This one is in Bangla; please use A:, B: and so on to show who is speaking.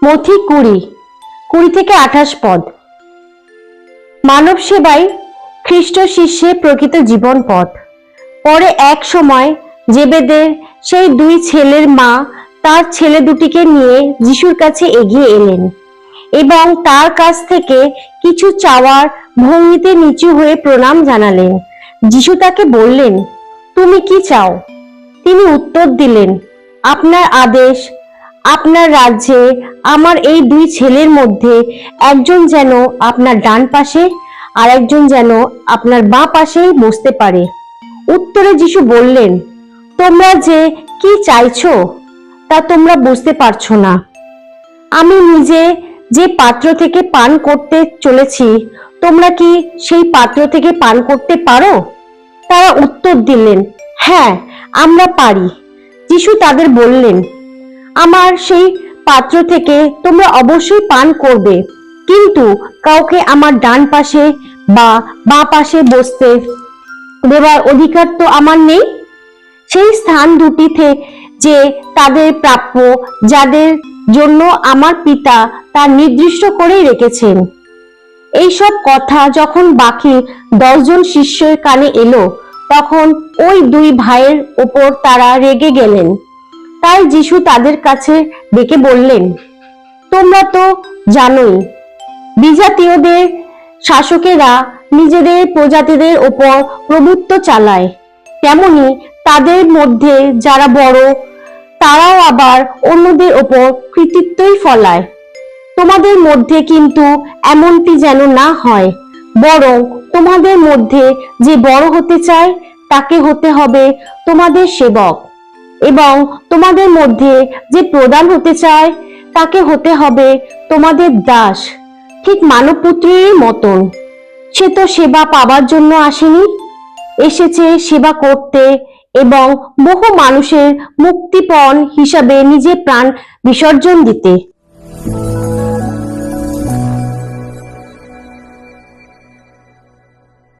A: মথি 20 থেকে 28 পদ। মানব সেবাই খ্রিস্ট শিষ্যে প্রকৃত জীবন পথ। পরে এক সময় জেবেদের সেই দুই ছেলের মা তার ছেলে দুটিকে নিয়ে যিশুর কাছে এগিয়ে এলেন এবং তার কাছ থেকে কিছু চাওয়ার ভঙ্গিতে নিচু হয়ে প্রণাম জানালেন। যিশু তাকে বললেন, তুমি কি চাও? তিনি উত্তর দিলেন, আপনার আদেশ, আপনার রাজ্যে আমার এই দুই ছেলের মধ্যে একজন যেন আপনার ডান পাশে আর একজন যেন আপনার বাঁ পাশে বসতে পারে। উত্তরে যিশু বললেন, তোমরা যে কি চাইছো তা তোমরা বুঝতে পারছো না। আমি নিজে যে পাত্র থেকে পান করতে চলেছি, তোমরা কি সেই পাত্র থেকে পান করতে পারো? তারা উত্তর দিলেন, হ্যাঁ, আমরা পারি। যিশু তাদের বললেন, আমার সেই পাত্র থেকে তোমরা অবশ্যই পান করবে, কিন্তু কাউকে আমার ডান পাশে বা বাঁ পাশে বসতে দেওয়ার অধিকার তো আমার নেই। সেই স্থান দুটিতে যে তাদের প্রাপ্য, যাদের জন্য আমার পিতা তা নির্দিষ্ট করেই রেখেছেন। এইসব কথা যখন বাকি 10 জন শিষ্যের কানে এলো, তখন ওই দুই ভাইয়ের ওপর তারা রেগে গেলেন। তাই যিশু তাদের কাছে ডেকে বললেন, তোমরা তো জানোই, বিজাতীয়দের শাসকেরা নিজেদের প্রজাতিদের ওপর প্রভুত্ব চালায়, তেমনি তাদের মধ্যে যারা বড় তারাও আবার অন্যদের ওপর কৃতিত্বই ফলায়। তোমাদের মধ্যে কিন্তু এমনটি যেন না হয়, বরং তোমাদের মধ্যে যে বড় হতে চায় তাকে হতে হবে তোমাদের সেবক, এবং তোমাদের মধ্যে যে প্রধান হতে চায় তাকে হতে হবে তোমাদের দাস, ঠিক মানবপুত্রের মতন। সে তো সেবা পাবার জন্য আসেনি, এসেছে সেবা করতে এবং বহু মানুষের মুক্তিপণ হিসাবে নিজের প্রাণ বিসর্জন দিতে।